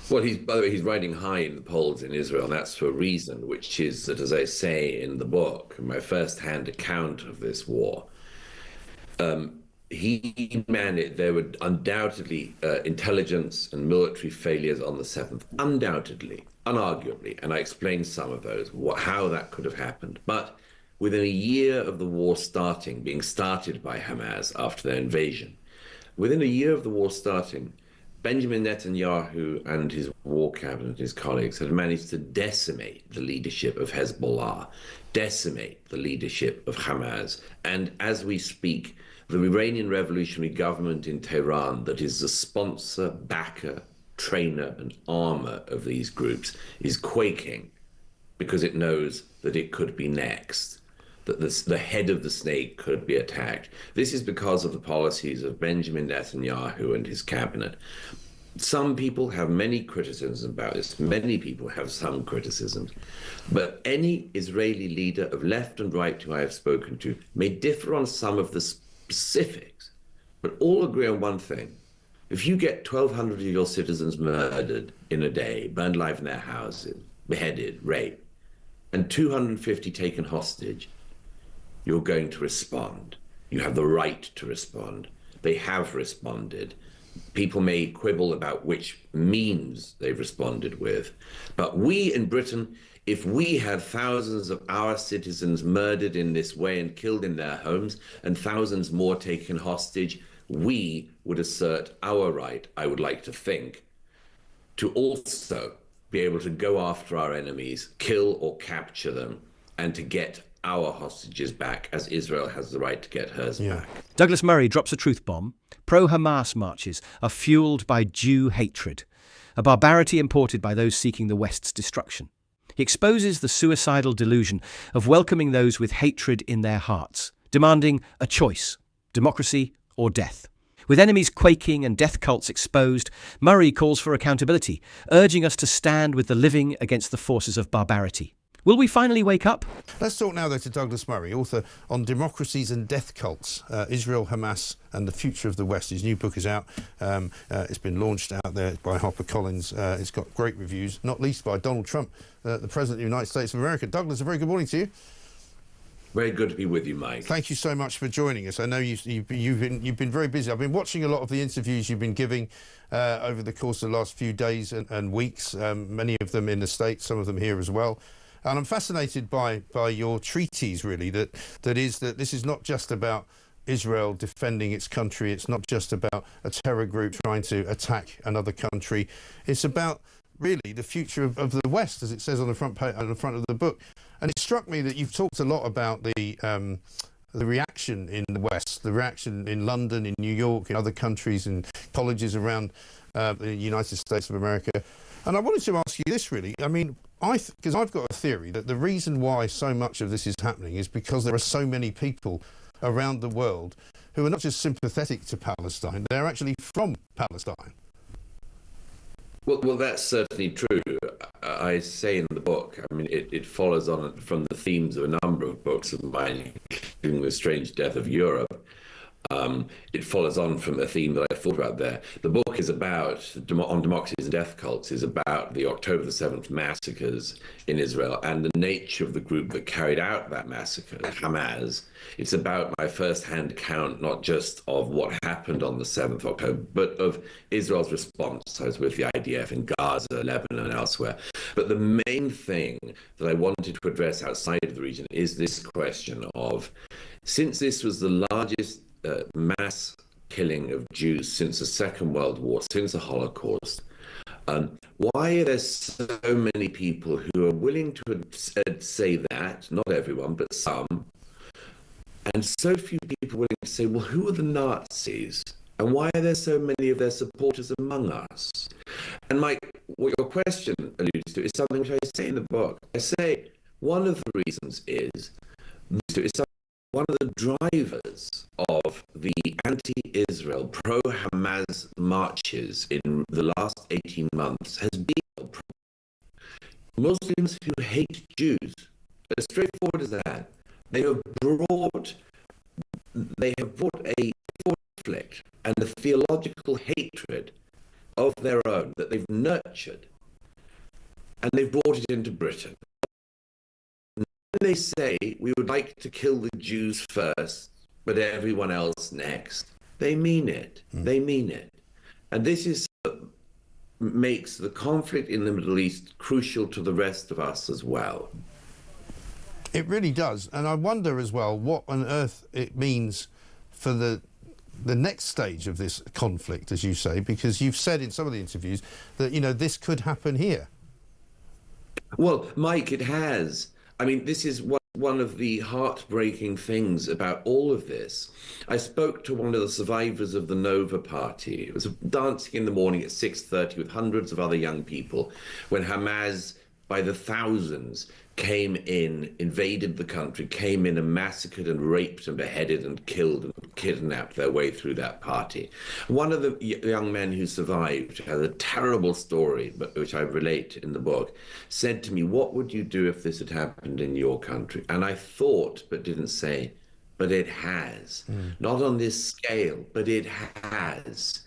Well, by the way, he's riding high in the polls in Israel, and that's for a reason, which is that, as I say in the book, my first-hand account of this war, he managed. There were undoubtedly intelligence and military failures on the 7th, undoubtedly, unarguably, and I explained some of those, how that could have happened. But within a year of the war starting, being started by Hamas after their invasion, within a year of the war starting, Benjamin Netanyahu and his war cabinet, his colleagues, had managed to decimate the leadership of Hezbollah, decimate the leadership of Hamas. And as we speak, the Iranian Revolutionary Government in Tehran, that is the sponsor, backer, trainer, and armor of these groups, is quaking because it knows that it could be next, that the head of the snake could be attacked. This is because of the policies of Benjamin Netanyahu and his cabinet. Some people have many criticisms about this. Many people have some criticisms. But any Israeli leader of left and right who I have spoken to may differ on some of the specifics, but all agree on one thing. If you get 1,200 of your citizens murdered in a day, burned alive in their houses, beheaded, raped, and 250 taken hostage, you're going to respond. You have the right to respond. They have responded. People may quibble about which means they've responded with, but we in Britain, if we had thousands of our citizens murdered in this way and killed in their homes and thousands more taken hostage, we would assert our right, I would like to think, to also be able to go after our enemies, kill or capture them, and to get our hostages back, as Israel has the right to get hers back. Douglas Murray drops a truth bomb. Pro-Hamas marches are fueled by Jew hatred, a barbarity imported by those seeking the West's destruction. He exposes the suicidal delusion of welcoming those with hatred in their hearts, demanding a choice, democracy or death. With enemies quaking and death cults exposed, Murray calls for accountability, urging us to stand with the living against the forces of barbarity. Will we finally wake up? Let's talk now, though, to Douglas Murray, author on Democracies and Death Cults, Israel, Hamas and the Future of the West. His new book is out. It's been launched out there by HarperCollins. It's got great reviews, not least by Donald Trump, the President of the United States of America. Douglas, a very good morning to you. Very good to be with you, Mike. Thank you so much for joining us. I know you've been very busy. I've been watching a lot of the interviews you've been giving over the course of the last few days and weeks, many of them in the States, some of them here as well. And I'm fascinated by your treatise, really, that this is not just about Israel defending its country. It's not just about a terror group trying to attack another country. It's about really the future of the West, as it says on the front of the book. And it struck me that you've talked a lot about the reaction in the West, the reaction in London, in New York, in other countries, in colleges around the United States of America. And I wanted to ask you this, really. I mean, because I've got a theory that the reason why so much of this is happening is because there are so many people around the world who are not just sympathetic to Palestine, they're actually from Palestine. Well, that's certainly true. I say in the book, I mean, it follows on from the themes of a number of books of mine, including The Strange Death of Europe. It follows on from a theme that I thought about there. The book is about, on democracies and death cults, is about the October the 7th massacres in Israel and the nature of the group that carried out that massacre, Hamas. It's about my first-hand account, not just of what happened on the 7th of October, but of Israel's response. I was with the IDF in Gaza, Lebanon, and elsewhere. But the main thing that I wanted to address outside of the region is this question of, since this was the largest mass killing of Jews since the Second World War, since the Holocaust, why are there so many people who are willing to say that, not everyone, but some, and so few people willing to say, well, who are the Nazis? And why are there so many of their supporters among us? And Mike, what your question alludes to is something which I say in the book. I say one of the reasons is one of the drivers of the anti-Israel, pro-Hamas marches in the last 18 months has been Muslims who hate Jews. As straightforward as that. They have brought a conflict and a theological hatred of their own that they've nurtured, and they've brought it into Britain. When they say we would like to kill the Jews first, but everyone else next, they mean it. They mean it. And this is what makes the conflict in the Middle East crucial to the rest of us as well. It really does. And I wonder as well what on earth it means for the next stage of this conflict, as you say, because you've said in some of the interviews that, you know, this could happen here. Well, Mike, it has. I mean, this is one of the heartbreaking things about all of this. I spoke to one of the survivors of the Nova Party. It was dancing in the morning at 6:30 with hundreds of other young people when Hamas, by the thousands, came in, invaded the country, came in and massacred and raped and beheaded and killed and kidnapped their way through that party. One of the young men who survived has a terrible story, but which I relate in the book, said to me, "What would you do if this had happened in your country?" And I thought, but didn't say, but it has. Not on this scale, but it has.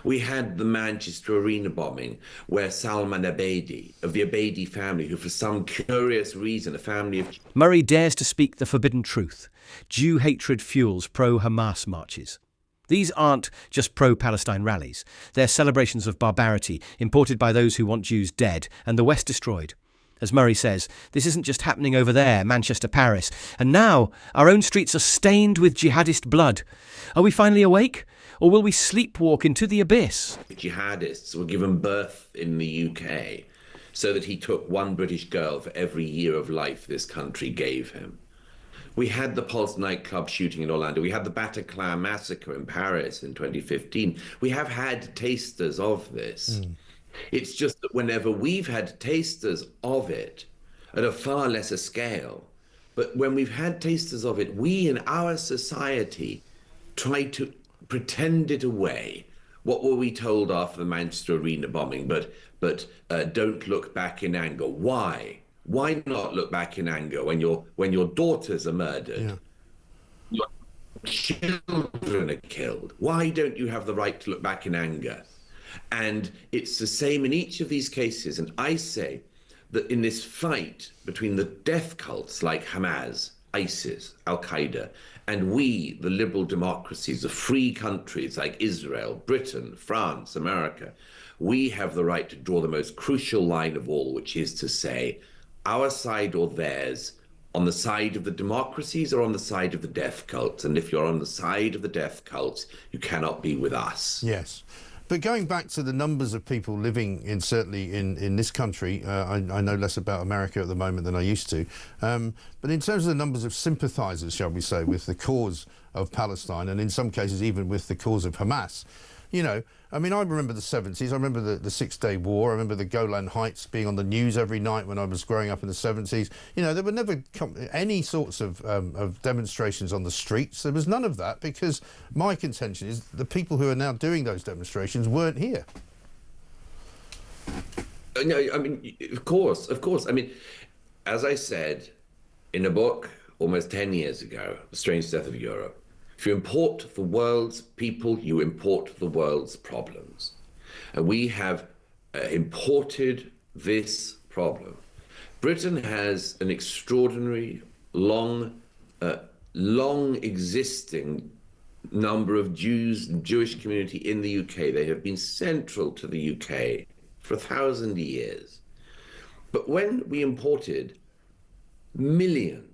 We had the Manchester Arena bombing, where Salman Abedi, of the Abedi family, who for some curious reason, a family of... Murray dares to speak the forbidden truth. Jew hatred fuels pro-Hamas marches. These aren't just pro-Palestine rallies. They're celebrations of barbarity imported by those who want Jews dead and the West destroyed. As Murray says, this isn't just happening over there, Manchester, Paris. And now our own streets are stained with jihadist blood. Are we finally awake? Or will we sleepwalk into the abyss? Jihadists were given birth in the UK so that he took one British girl for every year of life this country gave him. We had the Pulse nightclub shooting in Orlando. We had the Bataclan massacre in Paris in 2015. We have had tasters of this. It's just that whenever we've had tasters of it at a far lesser scale, but when we've had tasters of it, we in our society try to pretend it away. What were we told after the Manchester Arena bombing? But don't look back in anger. Why? Why not look back in anger when your daughters are murdered? Your children are killed. Why don't you have the right to look back in anger? And it's the same in each of these cases. And I say that in this fight between the death cults like Hamas, ISIS, Al-Qaeda, and we, the liberal democracies, the free countries like Israel, Britain, France, America, we have the right to draw the most crucial line of all, which is to say, our side or theirs, on the side of the democracies or on the side of the death cults. And if you're on the side of the death cults, you cannot be with us. Yes. But going back to the numbers of people living certainly in this country, I know less about America at the moment than I used to, but in terms of the numbers of sympathisers, shall we say, with the cause of Palestine, and in some cases even with the cause of Hamas, you know, I mean, I remember the 70s, I remember the Six-Day War, I remember the Golan Heights being on the news every night when I was growing up in the 70s. You know, there were never any sorts of demonstrations on the streets. There was none of that, because my contention is the people who are now doing those demonstrations weren't here. No, I mean, of course. I mean, as I said in a book almost 10 years ago, The Strange Death of Europe, if you import the world's people, you import the world's problems. And we have imported this problem. Britain has an extraordinary, long existing number of Jews and Jewish community in the UK. They have been central to the UK for 1,000 years. But when we imported millions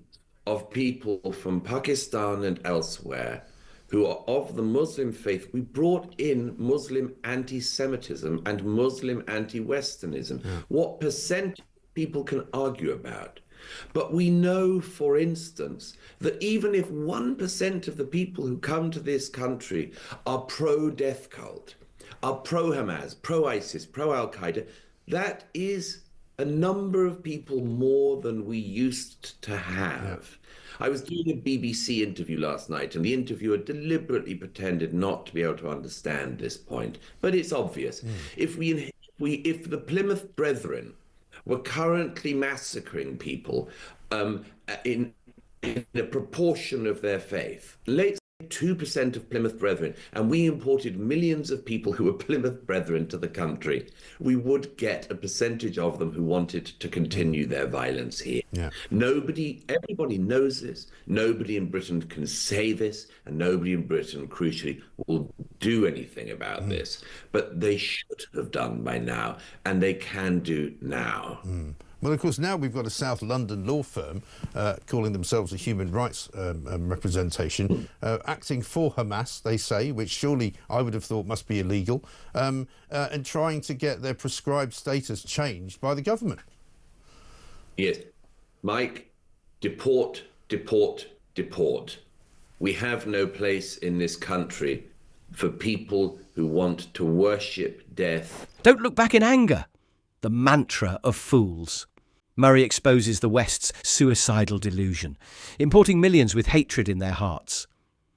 of people from Pakistan and elsewhere who are of the Muslim faith, we brought in Muslim anti-Semitism and Muslim anti-Westernism. What percent people can argue about. But we know, for instance, that even if 1% of the people who come to this country are pro-death cult, are pro-Hamas, pro-ISIS, pro-Al-Qaeda, that is a number of people more than we used to have. I was doing a BBC interview last night, and the interviewer deliberately pretended not to be able to understand this point. But it's obvious. If the Plymouth Brethren were currently massacring people in a proportion of their faith, let's 2% of Plymouth Brethren, and we imported millions of people who were Plymouth Brethren to the country, we would get a percentage of them who wanted to continue their violence here. Yeah. Everybody knows this. Nobody in Britain can say this, and nobody in Britain, crucially, will do anything about this. But they should have done by now, and they can do now. Well, of course, now we've got a South London law firm calling themselves a human rights representation, acting for Hamas, they say, which surely I would have thought must be illegal, and trying to get their prescribed status changed by the government. Yes. Mike, deport, deport, deport. We have no place in this country for people who want to worship death. Don't look back in anger. The mantra of fools. Murray exposes the West's suicidal delusion, importing millions with hatred in their hearts.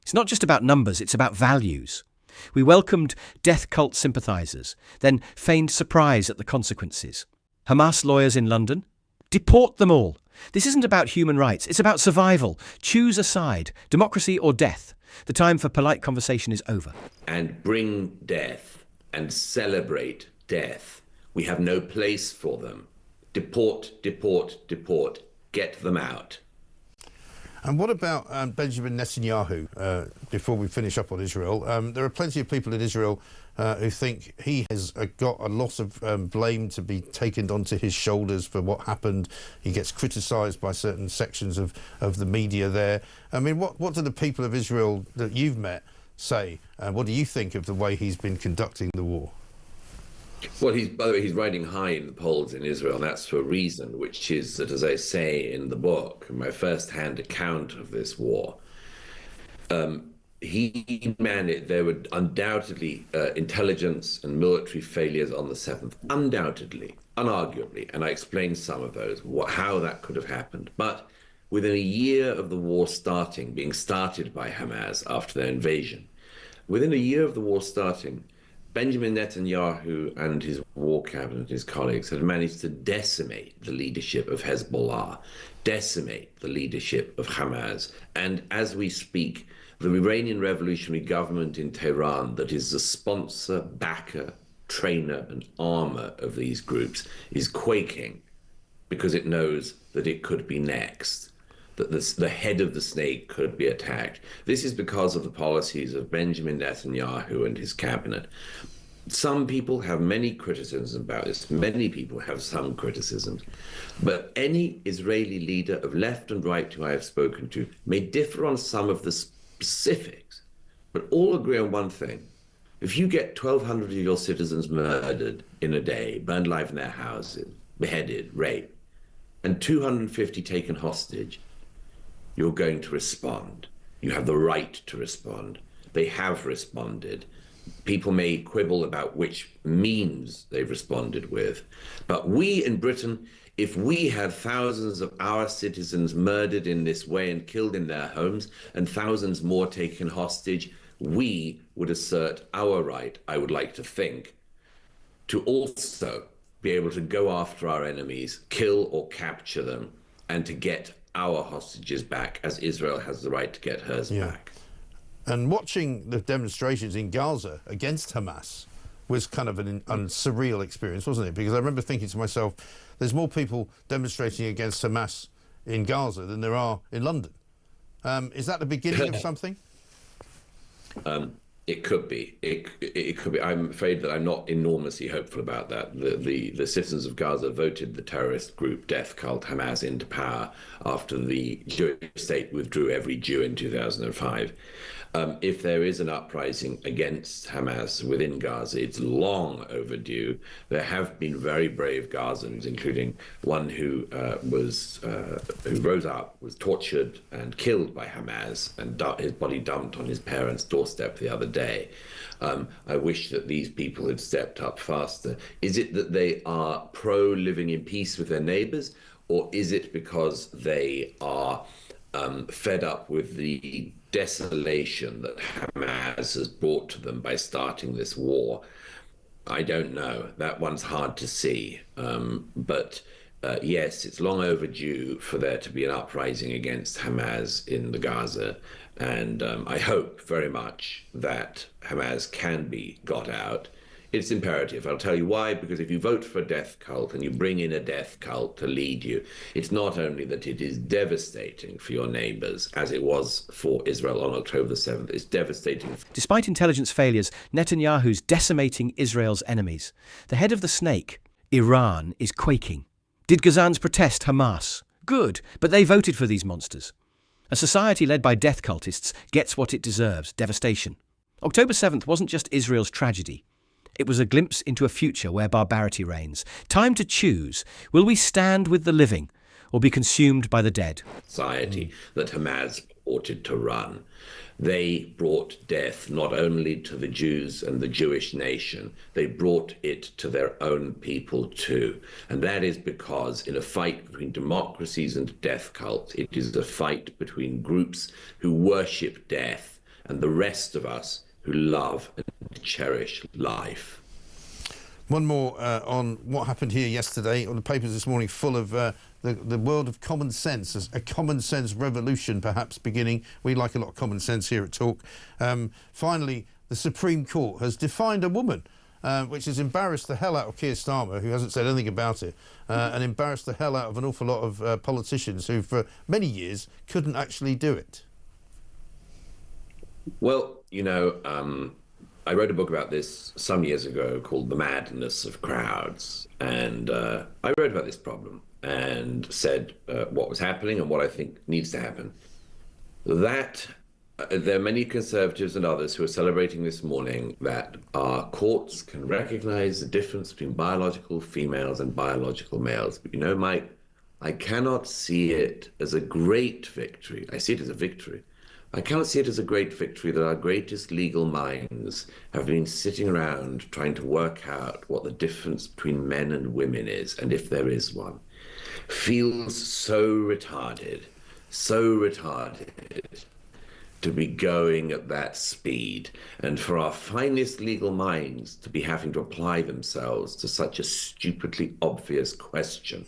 It's not just about numbers, it's about values. We welcomed death cult sympathisers, then feigned surprise at the consequences. Hamas lawyers in London? Deport them all. This isn't about human rights, it's about survival. Choose a side, democracy or death. The time for polite conversation is over. And bring death and celebrate death. We have no place for them. Deport, deport, deport. Get them out. And what about Benjamin Netanyahu, before we finish up on Israel? There are plenty of people in Israel who think he has got a lot of blame to be taken onto his shoulders for what happened. He gets criticised by certain sections of the media there. I mean, what do the people of Israel that you've met say? What do you think of the way he's been conducting the war? Well, by the way, he's riding high in the polls in Israel, and that's for a reason, which is that, as I say in the book, my first-hand account of this war, he managed. There were undoubtedly intelligence and military failures on the 7th, undoubtedly, unarguably, and I explained some of those, how that could have happened. But within a year of the war being started by Hamas after their invasion, within a year of the war starting, Benjamin Netanyahu and his war cabinet, his colleagues, had managed to decimate the leadership of Hezbollah, decimate the leadership of Hamas. And as we speak, the Iranian revolutionary government in Tehran, that is the sponsor, backer, trainer, and armor of these groups, is quaking because it knows that it could be next, that the head of the snake could be attacked. This is because of the policies of Benjamin Netanyahu and his cabinet. Some people have many criticisms about this. Many people have some criticisms. But any Israeli leader of left and right who I have spoken to may differ on some of the specifics, but all agree on one thing. If you get 1,200 of your citizens murdered in a day, burned alive in their houses, beheaded, raped, and 250 taken hostage, you're going to respond. You have the right to respond. They have responded. People may quibble about which means they've responded with. But we in Britain, if we had thousands of our citizens murdered in this way and killed in their homes and thousands more taken hostage, we would assert our right, I would like to think, to also be able to go after our enemies, kill or capture them, and to get our hostages back, as Israel has the right to get hers back. And watching the demonstrations in Gaza against Hamas was kind of a surreal experience, wasn't it? Because I remember thinking to myself, there's more people demonstrating against Hamas in Gaza than there are in London. Is that the beginning of something? It could be. It could be. I'm afraid that I'm not enormously hopeful about that. The citizens of Gaza voted the terrorist group death cult Hamas into power after the Jewish state withdrew every Jew in 2005. If there is an uprising against Hamas within Gaza, it's long overdue. There have been very brave Gazans, including one who rose up, was tortured and killed by Hamas, and his body dumped on his parents' doorstep the other day. I wish that these people had stepped up faster. Is it that they are pro living in peace with their neighbors, or is it because they are fed up with the desolation that Hamas has brought to them by starting this war? I don't know. That one's hard to see. But yes, it's long overdue for there to be an uprising against Hamas in the Gaza. And I hope very much that Hamas can be got out. It's imperative. I'll tell you why, because if you vote for a death cult and you bring in a death cult to lead you, it's not only that it is devastating for your neighbors, as it was for Israel on October the 7th, it's devastating. Despite intelligence failures, Netanyahu's decimating Israel's enemies. The head of the snake, Iran, is quaking. Did Gazans protest Hamas? Good, but they voted for these monsters. A society led by death cultists gets what it deserves, devastation. October 7th wasn't just Israel's tragedy. It was a glimpse into a future where barbarity reigns. Time to choose. Will we stand with the living or be consumed by the dead? Society that Hamas purported to run. They brought death not only to the Jews and the Jewish nation, they brought it to their own people too. And that is because in a fight between democracies and death cults, it is a fight between groups who worship death and the rest of us who love and cherish life. One more on what happened here yesterday. On the papers this morning, full of the world of common sense, a common sense revolution perhaps beginning. We like a lot of common sense here at Talk. Finally, the Supreme Court has defined a woman, which has embarrassed the hell out of Keir Starmer, who hasn't said anything about it, and embarrassed the hell out of an awful lot of politicians who for many years couldn't actually do it. Well, you know, I wrote a book about this some years ago called The Madness of Crowds. And I wrote about this problem and said what was happening and what I think needs to happen. That there are many conservatives and others who are celebrating this morning that our courts can recognize the difference between biological females and biological males. But you know, Mike, I cannot see it as a great victory. I see it as a victory. I cannot see it as a great victory that our greatest legal minds have been sitting around trying to work out what the difference between men and women is, and if there is one. Feels so retarded to be going at that speed, and for our finest legal minds to be having to apply themselves to such a stupidly obvious question.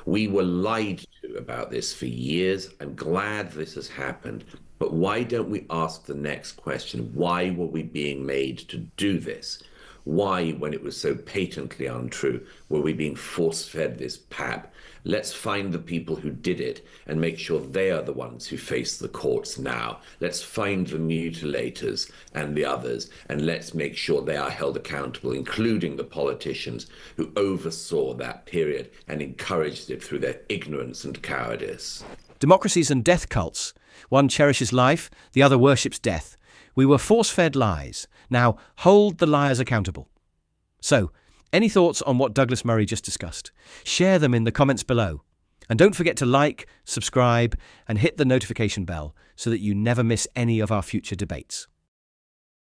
We were lied to about this for years. I'm glad this has happened. But why don't we ask the next question? Why were we being made to do this? Why, when it was so patently untrue, were we being force-fed this pap? Let's find the people who did it and make sure they are the ones who face the courts now. Let's find the mutilators and the others, and let's make sure they are held accountable, including the politicians who oversaw that period and encouraged it through their ignorance and cowardice. Democracies and death cults. One cherishes life, the other worships death. We were force-fed lies. Now hold the liars accountable. So, any thoughts on what Douglas Murray just discussed? Share them in the comments below. And don't forget to like, subscribe, and hit the notification bell so that you never miss any of our future debates.